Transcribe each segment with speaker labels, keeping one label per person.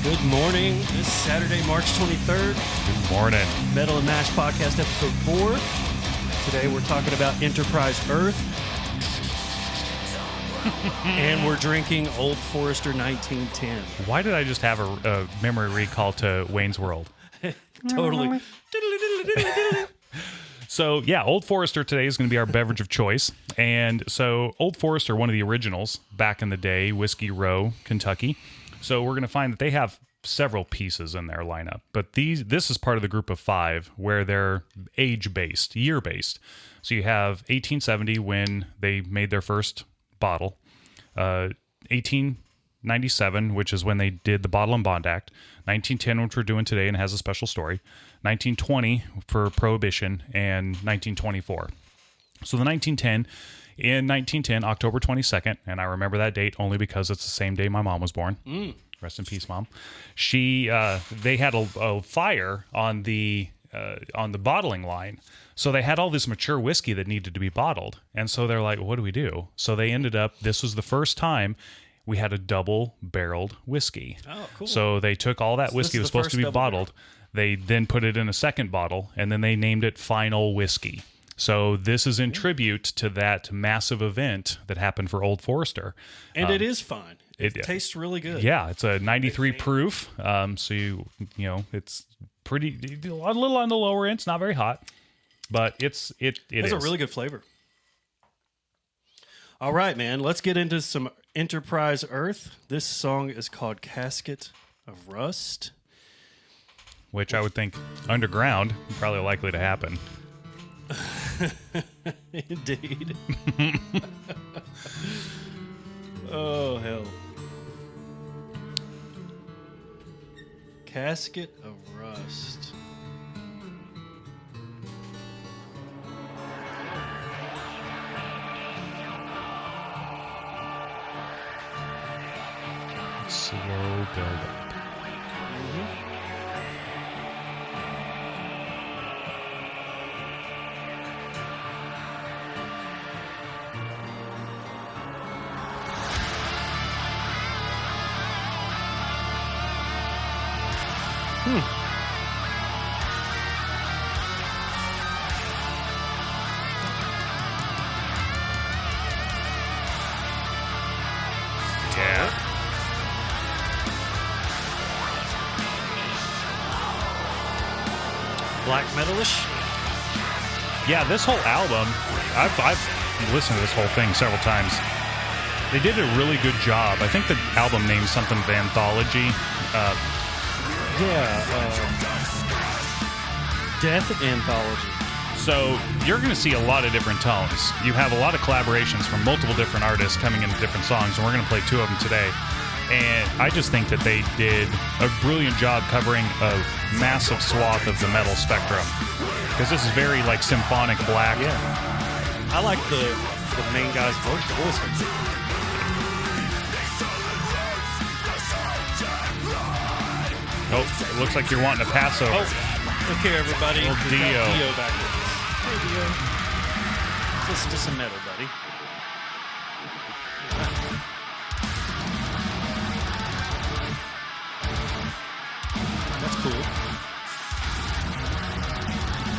Speaker 1: Good morning. This Saturday, March 23rd.
Speaker 2: Good morning.
Speaker 1: Metal and Mash Podcast, Episode 4. Today we're talking about Enterprise Earth. And we're drinking Old Forester 1910.
Speaker 2: Why did I just have a memory recall to Wayne's World?
Speaker 1: Totally.
Speaker 2: So, yeah, Old Forester today is going to be our beverage of choice. And so, Old Forester, one of the originals back in the day, Whiskey Row, Kentucky. So, we're going to find that they have several pieces in their lineup. But this is part of the group of 5 where they're age-based, year-based. So, you have 1870 when they made their first bottle, 1897, which is when they did the Bottle and Bond Act, 1910, which we're doing today and has a special story, 1920 for Prohibition, and 1924. So the 1910, October 22nd, and I remember that date only because it's the same day my mom was born. Rest in peace, Mom. They had a fire on the bottling line. So they had all this mature whiskey that needed to be bottled. And so they're like, what do we do? So they ended up, this was the first time we had a double-barreled whiskey.
Speaker 1: Oh, cool.
Speaker 2: So they took all that whiskey that was supposed to be bottled. They then put it in a second bottle, and then they named it Final Whiskey. So this is in tribute to that massive event that happened for Old Forester.
Speaker 1: And it is fine. It tastes really good.
Speaker 2: Yeah, it's a 93 proof. So you know, it's pretty a little on the lower end. It's not very hot, but it has
Speaker 1: a really good flavor. All right, man. Let's get into some Enterprise Earth. This song is called Casket of Rust,
Speaker 2: which I would think underground probably likely to happen.
Speaker 1: Indeed. Oh, hell. Casket of Rust.
Speaker 2: Slow build up. Yeah.
Speaker 1: Black metalish.
Speaker 2: Yeah, this whole album, I've listened to this whole thing several times. They did a really good job. I think the album named something of anthology.
Speaker 1: Death Anthology.
Speaker 2: So you're going to see a lot of different tones. You have a lot of collaborations from multiple different artists coming into different songs, and we're going to play 2 of them today. And I just think that they did a brilliant job covering a massive swath of the metal spectrum. Because this is very like symphonic black.
Speaker 1: Yeah. I like the main guy's voice.
Speaker 2: Oh, it looks like you're wanting to pass over.
Speaker 1: Oh, look here, everybody.
Speaker 2: Little
Speaker 1: We've got
Speaker 2: Dio.
Speaker 1: Dio back with us. Hey, Dio. Let's listen to some metal, buddy. That's cool.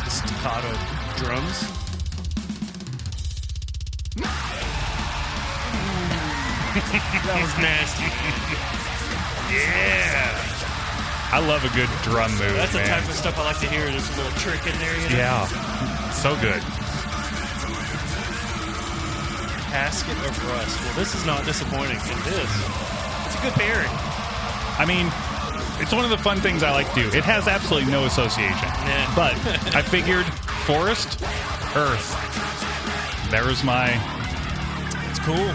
Speaker 1: The staccato drums. That was nasty.
Speaker 2: Yeah. I love a good drum move,
Speaker 1: That's the
Speaker 2: man.
Speaker 1: type of stuff I like to hear. There's a little trick in there, you know?
Speaker 2: Yeah. So good.
Speaker 1: Casket of Rust. Well, this is not disappointing. And this, it's a good pairing.
Speaker 2: I mean, it's one of the fun things I like to do. It has absolutely no association.
Speaker 1: Yeah.
Speaker 2: But I figured Forest, Earth. There's
Speaker 1: It's cool.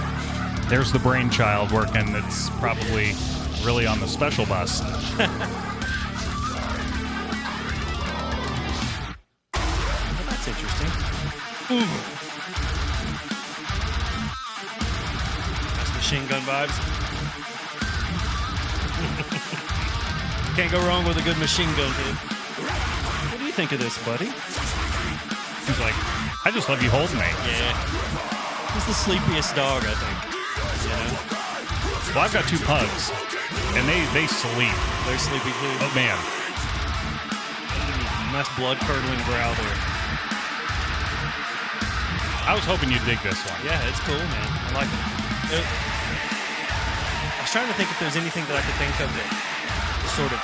Speaker 2: there's the brainchild working. It's probably really on the special bus.
Speaker 1: That's interesting. That's machine gun vibes. Can't go wrong with a good machine gun hit. What do you think of this, buddy?
Speaker 2: He's like, I just love you holding me.
Speaker 1: Yeah. He's the sleepiest dog, I think. You know?
Speaker 2: Well, I've got 2 pugs. And they sleep.
Speaker 1: They're sleepy too.
Speaker 2: Oh, man.
Speaker 1: Nice blood-curdling growl there.
Speaker 2: I was hoping you'd dig this one.
Speaker 1: Yeah, it's cool, man. I like it. I was trying to think if there's anything that I could think of that sort of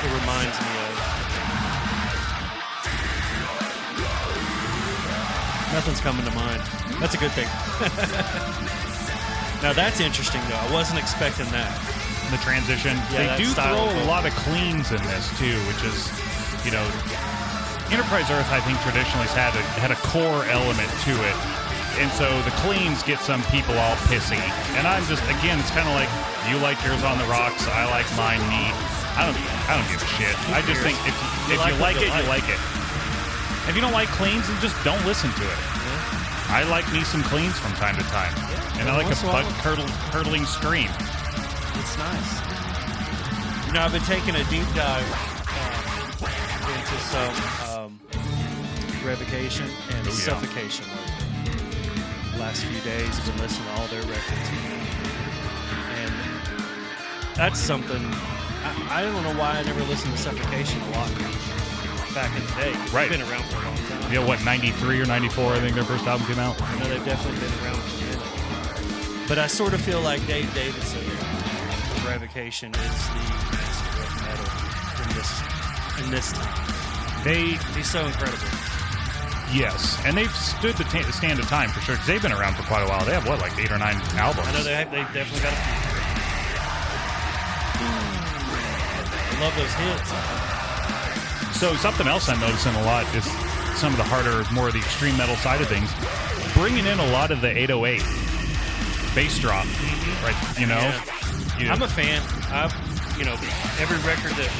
Speaker 1: it reminds me of. Nothing's coming to mind. That's a good thing. Now that's interesting, though. I wasn't expecting that.
Speaker 2: The transition.
Speaker 1: Yeah,
Speaker 2: They do
Speaker 1: style
Speaker 2: throw
Speaker 1: of
Speaker 2: a lot of cleans in this, too, which is, Enterprise Earth, I think, traditionally has had a core element to it. And so the cleans get some people all pissy. And I'm just, again, it's kind of like, you like yours on the rocks, I like mine neat. I don't give a shit. I just think if you like it, you like it. If you don't like cleans, then just don't listen to it. I like me some cleans from time to time. And I like a butt-curdling scream.
Speaker 1: It's nice. I've been taking a deep dive into some Revocation and Suffocation. The last few days, I've been listening to all their records. And that's something, I don't know why I never listened to Suffocation a lot back in the day.
Speaker 2: Right.
Speaker 1: They've been around for a long time.
Speaker 2: Yeah, what, 93 or 94, I think their first album came out?
Speaker 1: I know they've definitely been around for a minute. But I sort of feel like Dave Davidson, Revocation, is the master of metal in this time. He's so incredible.
Speaker 2: Yes, and they've stood the stand of time for sure, because they've been around for quite a while. They have, like 8 or 9 albums?
Speaker 1: I know they definitely got a few. I love those hits.
Speaker 2: So something else I'm noticing a lot is some of the harder, more of the extreme metal side of things, bringing in a lot of the 808 bass drop, right?
Speaker 1: Yeah. I'm a fan. Every record that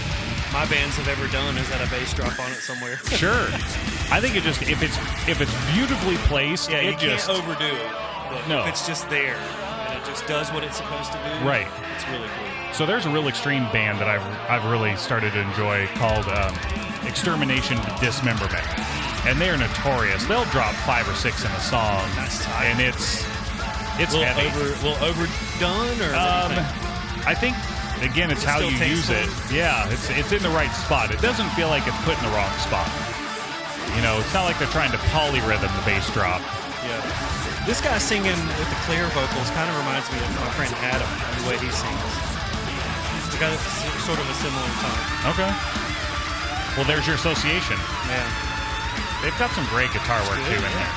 Speaker 1: my bands have ever done has had a bass drop on it somewhere.
Speaker 2: Sure. I think it just if it's beautifully placed,
Speaker 1: yeah, you
Speaker 2: just
Speaker 1: can't overdo it. But
Speaker 2: no.
Speaker 1: If it's just there and it just does what it's supposed to do,
Speaker 2: right?
Speaker 1: It's really cool.
Speaker 2: So there's a real extreme band that I've really started to enjoy called Extermination Dismemberment, and they are notorious. They'll drop 5 or 6 in a song, and it's heavy.
Speaker 1: A little overdone, or
Speaker 2: I think. Again, it's how you use it. Yeah, it's in the right spot. It doesn't feel like it's put in the wrong spot. It's not like they're trying to polyrhythm the bass drop.
Speaker 1: Yeah. This guy singing with the clear vocals kind of reminds me of my friend Adam, the way he sings. He's got sort of a similar tone.
Speaker 2: Okay. Well, there's your association.
Speaker 1: Man.
Speaker 2: They've got some great guitar work, too, in there.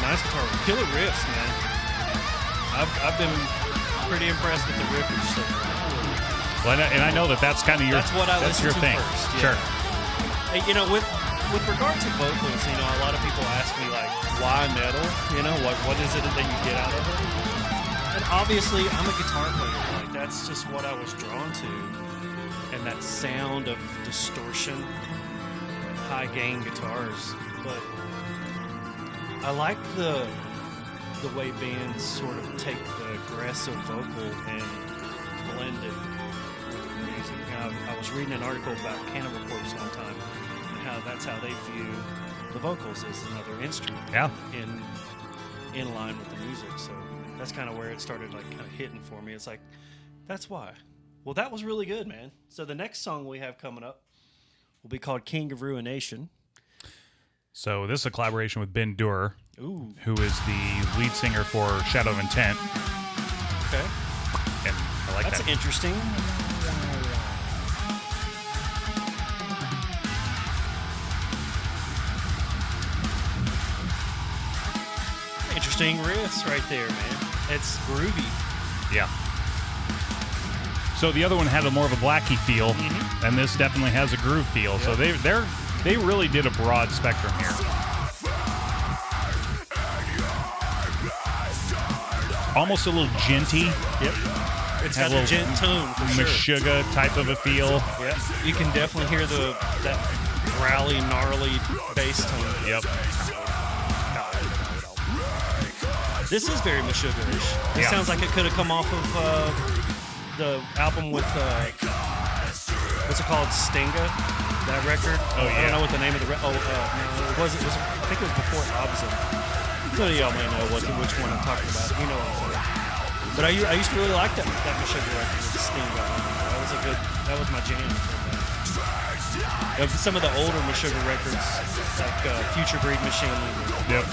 Speaker 1: Nice guitar work. Killer riffs, man. I've been pretty impressed with the riffage so far.
Speaker 2: Well, and I know that's kind of
Speaker 1: that's what I listen
Speaker 2: your
Speaker 1: to
Speaker 2: thing.
Speaker 1: First. Yeah.
Speaker 2: Sure.
Speaker 1: Hey, with regard to vocals, a lot of people ask me like, why metal? What is it that you get out of it? And obviously, I'm a guitar player. Like that's just what I was drawn to, and that sound of distortion, high gain guitars. But I like the way bands sort of take the aggressive vocal and blend it. I was reading an article about Cannibal Corpse one time and how that's how they view the vocals as another instrument.
Speaker 2: Yeah.
Speaker 1: In line with the music. So that's kind of where it started kind of hitting for me. It's like, that's why. Well, that was really good, man. So the next song we have coming up will be called King of Ruination.
Speaker 2: So this is a collaboration with Ben Duerr,
Speaker 1: who
Speaker 2: is the lead singer for Shadow of Intent.
Speaker 1: Okay.
Speaker 2: And I like that.
Speaker 1: That's interesting. Interesting riffs right there, man. It's groovy.
Speaker 2: Yeah. So the other one had a more of a Blackie feel, and this definitely has a groove feel. Yep. So they really did a broad spectrum here. Almost a little genty.
Speaker 1: Yep. It's got a gent tone for sure.
Speaker 2: Meshuggah type of a feel.
Speaker 1: Yep. You can definitely hear that growly, gnarly bass tone.
Speaker 2: Yep.
Speaker 1: This is very Meshuggah-ish. It sounds like it could have come off of the album with what's it called, Stinga, that record.
Speaker 2: Oh yeah.
Speaker 1: I don't know what the name of the no, it wasn't. I think it was before Obscene. Some of y'all may know which one I'm talking about. You know what I'm saying. But I used to really like that Meshuggah record with Sting on it. That was my jam. Of some of the older Meshuggah records, like Future Breed Machine,
Speaker 2: Yep.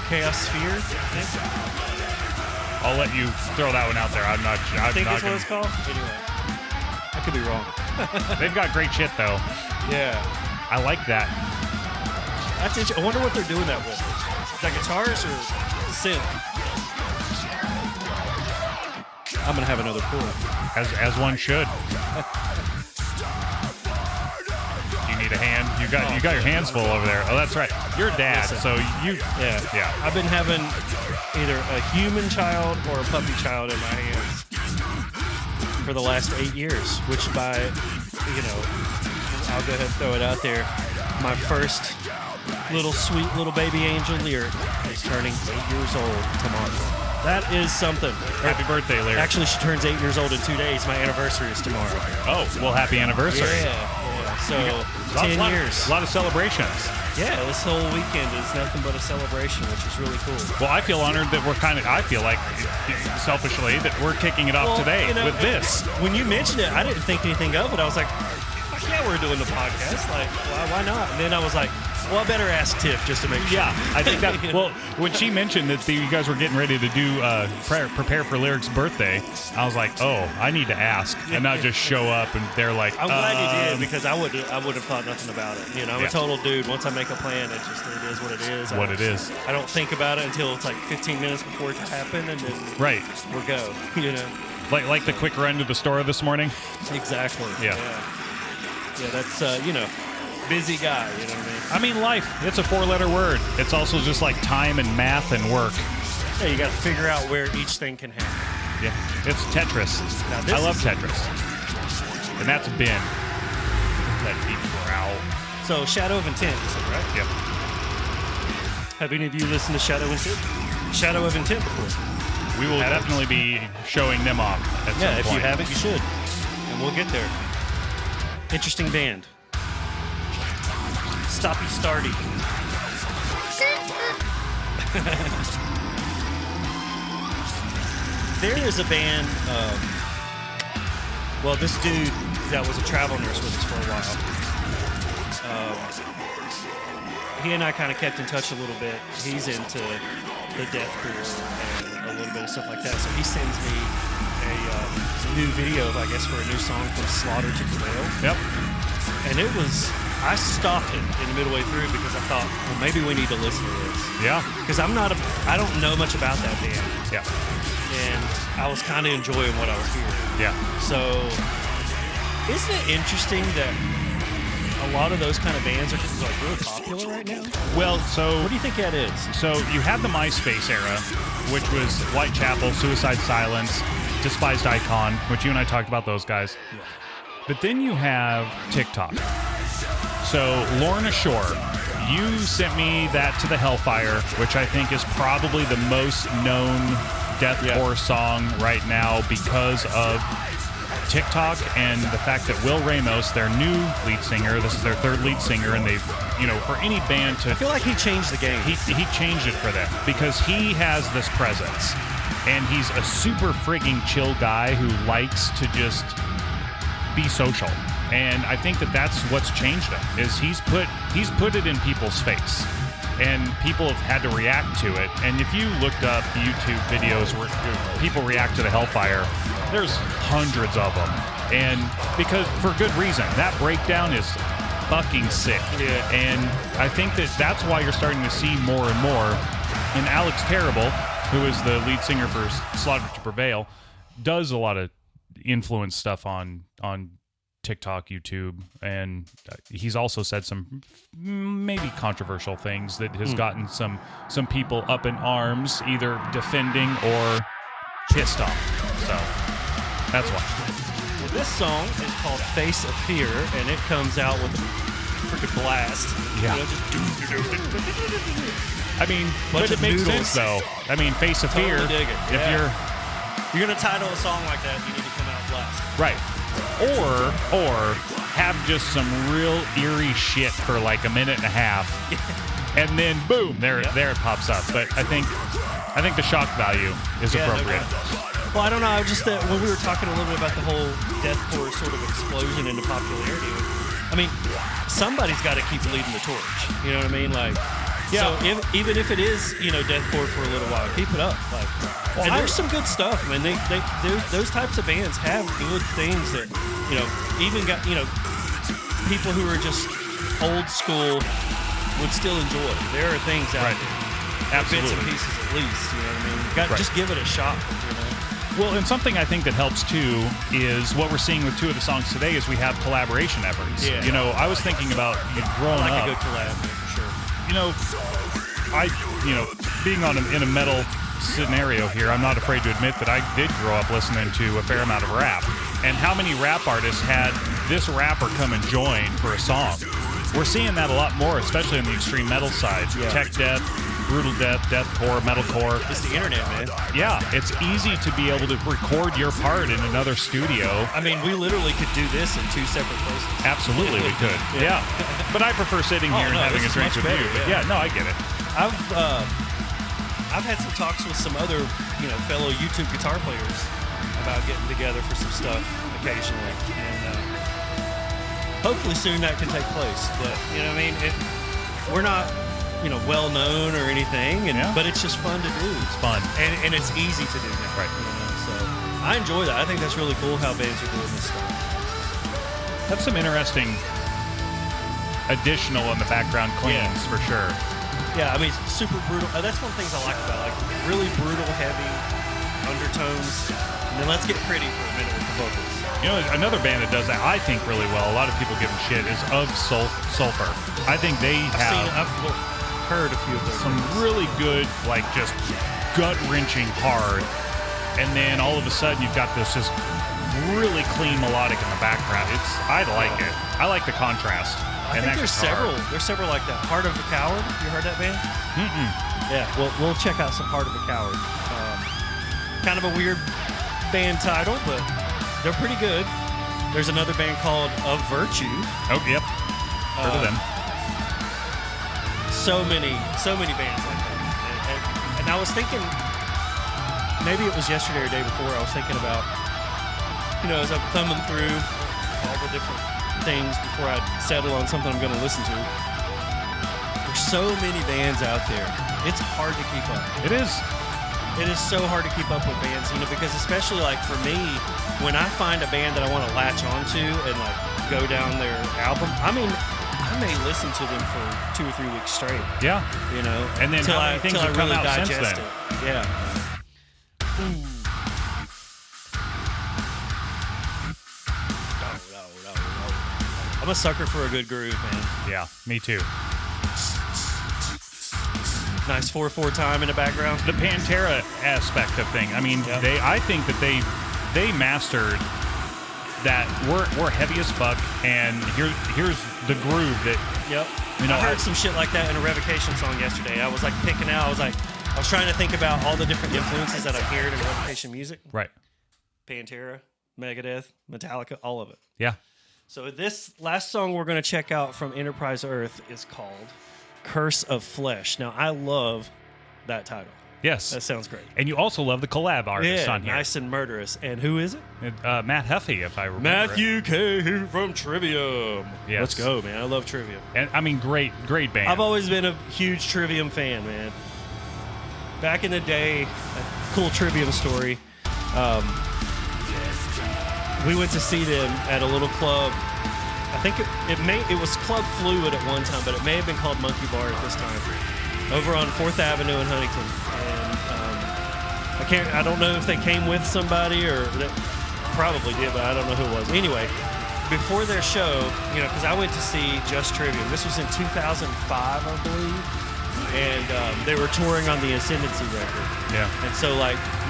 Speaker 1: Chaos Sphere, I think.
Speaker 2: I'll let you throw that one out there. I'm not
Speaker 1: I think
Speaker 2: not
Speaker 1: that's what it's called. Anyway, I could be wrong.
Speaker 2: They've got great shit though.
Speaker 1: Yeah,
Speaker 2: I like that.
Speaker 1: that's interesting. I wonder what they're doing that with. Is that guitars or synth? I'm gonna have another pour.
Speaker 2: As one should. You need a hand? You got your hands full over there. Oh, that's right. You're a dad,
Speaker 1: Listen.
Speaker 2: so you
Speaker 1: Yeah. I've been having either a human child or a puppy child in my hands for the last 8 years, which by, I'll go ahead and throw it out there. My first sweet little baby angel Lyric is turning 8 years old tomorrow. That is something.
Speaker 2: Happy birthday, Lyric.
Speaker 1: Actually, she turns 8 years old in 2 days. My anniversary is tomorrow.
Speaker 2: Oh, well, happy anniversary.
Speaker 1: Yeah. So, 10 years.
Speaker 2: A lot of celebrations.
Speaker 1: Yeah, this whole weekend is nothing but a celebration, which is really cool.
Speaker 2: Well, I feel honored that I feel like, selfishly, that we're kicking it off today with this.
Speaker 1: When you mentioned it, I didn't think anything of it. I was like, fuck yeah, we're doing the podcast. Like, why not? And then I was like, well, I better ask Tiff just to make sure.
Speaker 2: Yeah, I think that. Well, when she mentioned that you guys were getting ready to do prepare for Lyric's birthday, I was like, oh, I need to ask, and not just show up and they're like.
Speaker 1: I'm glad you did, because I would have thought nothing about it. I'm a total dude. Once I make a plan, it is what it is. I don't think about it until it's like 15 minutes before it happen, and then we're go.
Speaker 2: Like the quick run to the store this morning.
Speaker 1: Exactly.
Speaker 2: Yeah.
Speaker 1: That's busy guy, you know what I mean?
Speaker 2: Life, it's a 4-letter word. It's also just like time and math and work.
Speaker 1: Yeah, you got to figure out where each thing can happen.
Speaker 2: Yeah, it's Tetris. I love Tetris. And that's Ben. That deep growl.
Speaker 1: So, Shadow of Intent, you said, right?
Speaker 2: Yep.
Speaker 1: Have any of you listened to Shadow of Intent before?
Speaker 2: We will definitely be showing them off at some point.
Speaker 1: Yeah, if you haven't, you should. And we'll get there. Interesting band. Stoppy Starty. There is a band, this dude that was a travel nurse with us for a while, he and I kind of kept in touch a little bit. He's into the deathcore and a little bit of stuff like that, so he sends me a new video, I guess, for a new song from Slaughter to Prevail.
Speaker 2: Yep.
Speaker 1: And I stopped it in the midway through because I thought, well, maybe we need to listen to this.
Speaker 2: Yeah.
Speaker 1: Because I don't know much about that band.
Speaker 2: Yeah.
Speaker 1: And I was kind of enjoying what I was hearing.
Speaker 2: Yeah.
Speaker 1: So, isn't it interesting that a lot of those kind of bands are like really popular right now?
Speaker 2: Well, so
Speaker 1: what do you think that is?
Speaker 2: So you had the MySpace era, which was Whitechapel, Suicide Silence, Despised Icon, which you and I talked about those guys.
Speaker 1: Yeah.
Speaker 2: But then you have TikTok. So Lorna Shore, you sent me that to the Hellfire, which I think is probably the most known deathcore song right now because of TikTok and the fact that Will Ramos, their new lead singer, this is their third lead singer, and they've, for any band to...
Speaker 1: I feel like he changed the game.
Speaker 2: He changed it for them because he has this presence. And he's a super frigging chill guy who likes to just be social. And I think that that's what's changed him, is he's put it in people's face. And people have had to react to it. And if you looked up YouTube videos where people react to the Hellfire, there's hundreds of them. And because, for good reason, that breakdown is fucking sick.
Speaker 1: Yeah.
Speaker 2: And I think that's why you're starting to see more and more. And Alex Terrible, who is the lead singer for Slaughter to Prevail, does a lot of influence stuff on TikTok, YouTube, and he's also said some maybe controversial things that has gotten some people up in arms, either defending or pissed off. So that's why.
Speaker 1: Well, this song is called Face of Fear, and it comes out with a freaking blast.
Speaker 2: Yeah. I mean, but it makes sense though. I mean, Face of Fear.
Speaker 1: Dig it.
Speaker 2: If you're
Speaker 1: gonna title a song like that, you need to come out blast.
Speaker 2: Right. Or have just some real eerie shit for like a minute and a half and then boom, there it pops up. But I think the shock value is appropriate.
Speaker 1: Well, I don't know. I just when we were talking a little bit about the whole deathcore sort of explosion into popularity. I mean, somebody's got to keep leading the torch. You know what I mean? Like,
Speaker 2: yeah.
Speaker 1: So even if it is, deathcore for a little while, keep it up. Like, and there's some good stuff. I mean, those types of bands have good things that, even got, people who are just old school would still enjoy. There are things out there,
Speaker 2: absolutely,
Speaker 1: bits and pieces at least. You know what I mean? Just give it a shot.
Speaker 2: Well, and something I think that helps too is what we're seeing with two of the songs today is we have collaboration efforts.
Speaker 1: Yeah.
Speaker 2: I was thinking about growing up.
Speaker 1: I like a good collab, for sure.
Speaker 2: Being in a metal scenario here, I'm not afraid to admit that I did grow up listening to a fair amount of rap. And how many rap artists had this rapper come and join for a song? We're seeing that a lot more, especially on the extreme metal side.
Speaker 1: Yeah.
Speaker 2: Tech death, brutal death, deathcore, metalcore.
Speaker 1: It's the internet, man.
Speaker 2: Yeah, it's easy to be able to record your part in another studio.
Speaker 1: I mean, we literally could do this in two separate places.
Speaker 2: Absolutely, we could. Yeah. But I prefer sitting here and having a drink with you. But yeah, no, I get it.
Speaker 1: I've had some talks with some other, fellow YouTube guitar players about getting together for some stuff occasionally, and hopefully soon that can take place. But we're not, well known or anything, but it's just fun to do.
Speaker 2: It's fun,
Speaker 1: and it's easy to do now.
Speaker 2: Right.
Speaker 1: So I enjoy that. I think that's really cool how bands are doing this stuff.
Speaker 2: That's some interesting additional in the background cleans for sure.
Speaker 1: Yeah, I mean, super brutal. That's one of the things I like about it, like really brutal, heavy undertones. And then let's get pretty for a minute with the vocals.
Speaker 2: Another band that does that, I think, really well, a lot of people give them shit, is Of Sulfur. I think they
Speaker 1: I've heard a few of those.
Speaker 2: Some really good, like, just gut-wrenching hard. And then all of a sudden you've got this just really clean melodic in the background. I like it. I like the contrast.
Speaker 1: I think there's several like that. Heart of a Coward. You heard that band?
Speaker 2: Mm-mm.
Speaker 1: Yeah, we'll check out some Heart of a Coward. Kind of a weird band title, but they're pretty good. There's another band called Of Virtue.
Speaker 2: Oh, yep. Heard of them.
Speaker 1: So many bands like that. And I was thinking, maybe it was yesterday or the day before, I was thinking about, as I'm thumbing through all the different things before I settle on something I'm going to listen to. There's so many bands out there. It's hard to keep up.
Speaker 2: It is.
Speaker 1: It is so hard to keep up with bands, because especially like for me, when I find a band that I want to latch onto and like go down their album, I may listen to them for 2 or 3 weeks straight.
Speaker 2: Yeah. And then how many things have come out since then?
Speaker 1: Yeah. I'm a sucker for a good groove, man.
Speaker 2: Yeah, me too.
Speaker 1: Nice 4/4 time in the background.
Speaker 2: The Pantera aspect of thing. I mean, I think that they mastered that. We're heavy as fuck, and here's the groove that.
Speaker 1: Yep. I heard some shit like that in a Revocation song yesterday. I was like picking out. I was trying to think about all the different influences that I'm hearing in Revocation music.
Speaker 2: Right.
Speaker 1: Pantera, Megadeth, Metallica, all of it.
Speaker 2: Yeah.
Speaker 1: So this last song we're going to check out from Enterprise Earth is called Curse of Flesh. Now, I love that title.
Speaker 2: Yes.
Speaker 1: That sounds great.
Speaker 2: And you also love the collab artist on here.
Speaker 1: Nice and murderous. And who is it?
Speaker 2: Matt Huffey, if I remember.
Speaker 1: Matthew K. from Trivium.
Speaker 2: Yes.
Speaker 1: Let's go, man. I love Trivium.
Speaker 2: And I mean, great band.
Speaker 1: I've always been a huge Trivium fan, man. Back in the day, a cool Trivium story. We went to see them at a little club. I think it was Club Fluid at one time, but it may have been called Monkey Bar at this time. Over on 4th Avenue in Huntington. And I don't know if they came with somebody or that probably did, but I don't know who it was. Anyway, before their show, because I went to see Just Trivium. This was in 2005, I believe. And they were touring on the Ascendancy record.
Speaker 2: Yeah.
Speaker 1: And so,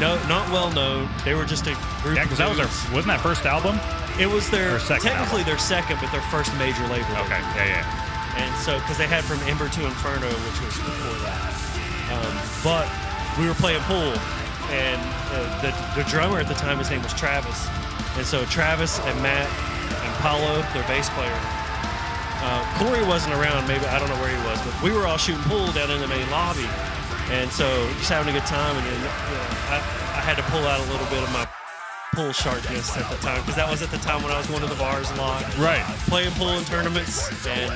Speaker 1: not well known. They were just a group.
Speaker 2: Yeah, because that was wasn't that first album?
Speaker 1: It was their
Speaker 2: technically
Speaker 1: their second, but their first major label.
Speaker 2: Okay. Yeah.
Speaker 1: And so, because they had From Ember to Inferno, which was before that. But we were playing pool, and the drummer at the time, his name was Travis. And so Travis and Matt and Paulo, their bass player, Corey wasn't around. Maybe I don't know where he was, but we were all shooting pool down in the main lobby, and so just having a good time. And then I had to pull out a little bit of my pool sharpness at the time, because that was at the time when I was going to the bars a lot,
Speaker 2: Right.
Speaker 1: playing pool in tournaments, and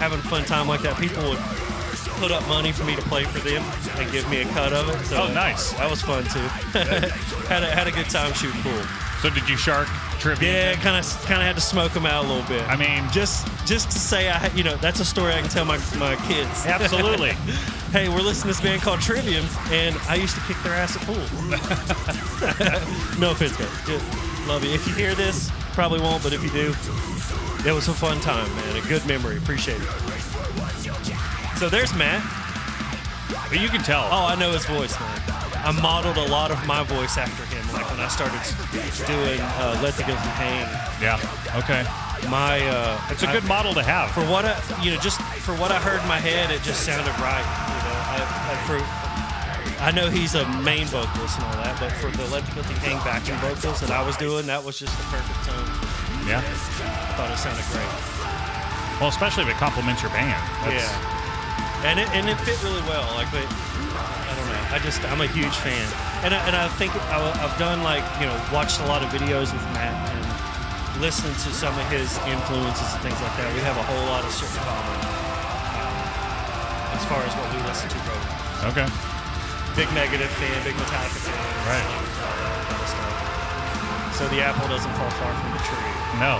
Speaker 1: having a fun time like that. People would put up money for me to play for them and give me a cut of it. So
Speaker 2: Oh, nice.
Speaker 1: That was fun too. had a good time shooting pool.
Speaker 2: So did you shark trivia?
Speaker 1: Yeah, kind of had to smoke them out a little bit.
Speaker 2: I mean,
Speaker 1: just to say, that's a story I can tell my kids.
Speaker 2: absolutely.
Speaker 1: Hey, we're listening to this band called Trivium, and I used to kick their ass at pool. No offense, guys. Just love you. If you hear this, probably won't, but if you do, it was a fun time, man. A good memory. Appreciate it. So there's Matt.
Speaker 2: But you can tell.
Speaker 1: Oh, I know his voice, man. I modeled a lot of my voice after him, like when I started doing Let the Guilty Hang.
Speaker 2: Yeah. Okay.
Speaker 1: It's
Speaker 2: It's a good model to have.
Speaker 1: for what just for what I heard in my head, it just sounded right. I know he's a main vocalist and all that, but for the Let the Guilty Hang backing vocals that I was doing, that was just the perfect tone.
Speaker 2: Yeah.
Speaker 1: I thought it sounded great.
Speaker 2: Well, especially if it complements your band. That's,
Speaker 1: Yeah, and it fit really well. Like, but I don't know. I'm a huge fan, and I think I've done watched a lot of videos with Matt and listened to some of his influences and things like that. We have a whole lot of shit in common as far as what we listen to, bro.
Speaker 2: Okay.
Speaker 1: Big Megadeth fan, big Metallica fan,
Speaker 2: Right.
Speaker 1: all that kind of stuff. So the apple doesn't fall far from the tree.
Speaker 2: No.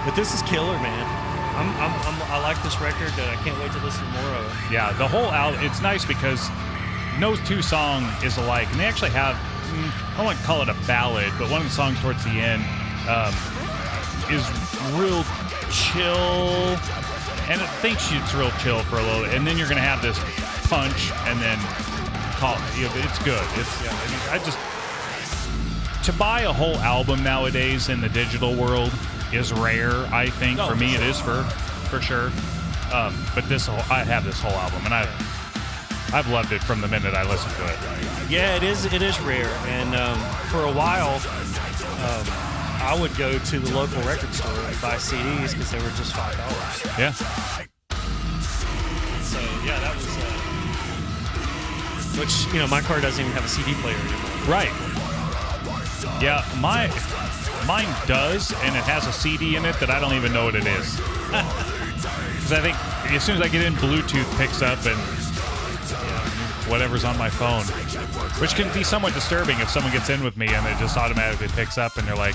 Speaker 1: But this is killer, man. I like this record, and I can't wait to listen to more of it.
Speaker 2: Yeah, the whole album, it's nice because no two song is alike. And they actually have, I don't want to call it a ballad, but one of the songs towards the end is real chill. And it thinks it's real chill for a little bit. And then you're going to have this punch and then it's good. To buy a whole album nowadays in the digital world is rare, I think.
Speaker 1: Oh,
Speaker 2: for me,
Speaker 1: for
Speaker 2: it is for sure. But I have this whole album, and I've loved it from the minute I listened to it.
Speaker 1: Yeah, it is rare. And for a while, I would go to the local record store and buy CDs because they were just $5.
Speaker 2: Yeah.
Speaker 1: So yeah, that was. Which my car doesn't even have a CD player anymore.
Speaker 2: Right. Yeah, mine does, and it has a CD in it that I don't even know what it is. Because I think as soon as I get in, Bluetooth picks up and whatever's on my phone, which can be somewhat disturbing if someone gets in with me and it just automatically picks up and they're like,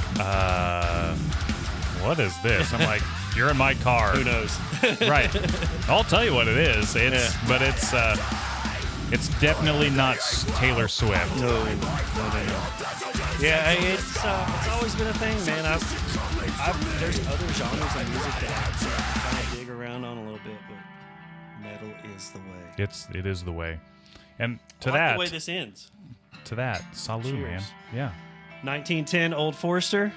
Speaker 2: what is this? I'm like, you're in my car.
Speaker 1: Who knows?
Speaker 2: Right. I'll tell you what it is. But it's definitely not Taylor Swift.
Speaker 1: No. Yeah, it's always been a thing, man. There's other genres of music that I kind of dig around on a little bit, but metal is the way.
Speaker 2: It is the way. And to
Speaker 1: I like
Speaker 2: that,
Speaker 1: the way this ends.
Speaker 2: salute,
Speaker 1: Cheers.
Speaker 2: man. Yeah.
Speaker 1: 1910 Old Forester,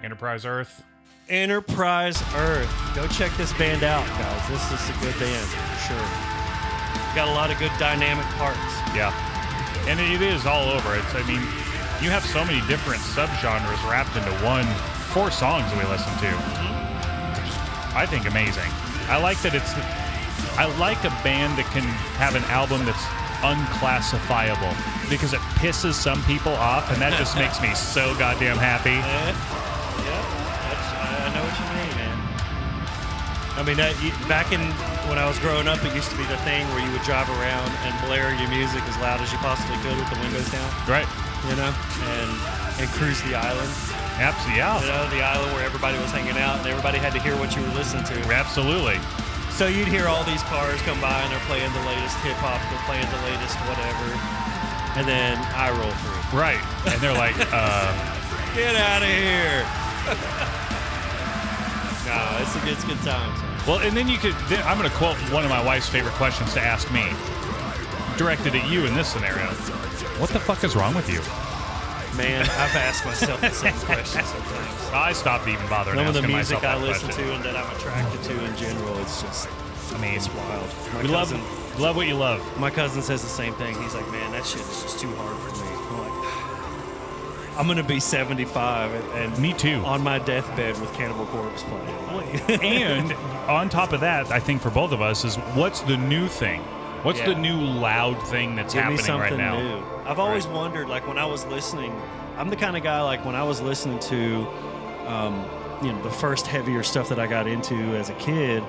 Speaker 2: Enterprise Earth.
Speaker 1: Enterprise Earth. Go check this band out, guys. This is a good band for sure. Got a lot of good dynamic parts.
Speaker 2: Yeah. And it is all over. You have so many different subgenres wrapped into 4 songs that we listen to. Which is, I think, amazing. I like a band that can have an album that's unclassifiable because it pisses some people off, and that just makes me so goddamn happy.
Speaker 1: I know what you mean, man. I mean, back when I was growing up, it used to be the thing where you would drive around and blare your music as loud as you possibly could with the windows down.
Speaker 2: Right.
Speaker 1: And cruise the island.
Speaker 2: Absolutely, yeah.
Speaker 1: The island where everybody was hanging out and everybody had to hear what you were listening to.
Speaker 2: Absolutely.
Speaker 1: So you'd hear all these cars come by and they're playing the latest hip hop, they're playing the latest whatever, and then I roll through.
Speaker 2: Right. And they're like,
Speaker 1: Get out of here. No, it's good times.
Speaker 2: Well, and then I'm going to quote one of my wife's favorite questions to ask me, directed at you in this scenario. What the fuck is wrong with you?
Speaker 1: Man, I've asked myself the same question sometimes.
Speaker 2: I stopped even bothering
Speaker 1: Some of the
Speaker 2: asking
Speaker 1: music
Speaker 2: myself
Speaker 1: I
Speaker 2: that
Speaker 1: listen
Speaker 2: question.
Speaker 1: to and that I'm attracted to in general, it's just, it's wild.
Speaker 2: We love what you love.
Speaker 1: My cousin says the same thing. He's like, man, that shit is just too hard for me. I'm like, I'm gonna be 75 and
Speaker 2: Me too.
Speaker 1: on my deathbed with Cannibal Corpse playing.
Speaker 2: And on top of that, I think for both of us is what's the new thing? What's the new loud thing that's
Speaker 1: Give me
Speaker 2: happening
Speaker 1: something
Speaker 2: right now?
Speaker 1: new. I've always wondered, like when I was listening, I'm the kind of guy like when I was listening to, the first heavier stuff that I got into as a kid.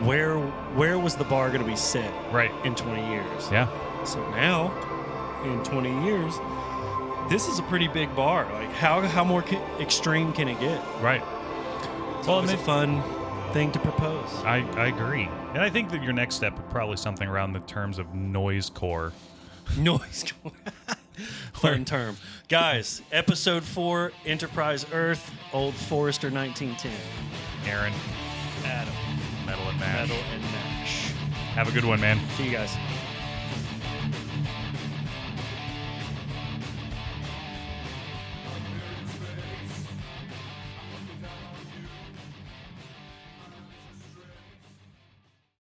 Speaker 1: Where was the bar going to be set?
Speaker 2: Right.
Speaker 1: In 20 years.
Speaker 2: Yeah.
Speaker 1: So now, in 20 years, this is a pretty big bar. Like how more extreme can it get?
Speaker 2: Right.
Speaker 1: Well, it's a fun thing to propose.
Speaker 2: I agree. And I think that your next step would probably something around the terms of noise core.
Speaker 1: Noise. Fun term. Guys, episode 4, Enterprise Earth, Old Forester 1910.
Speaker 2: Aaron,
Speaker 1: Adam.
Speaker 2: Metal and Mash.
Speaker 1: Metal and Mash.
Speaker 2: Have a good one, man.
Speaker 1: See you guys.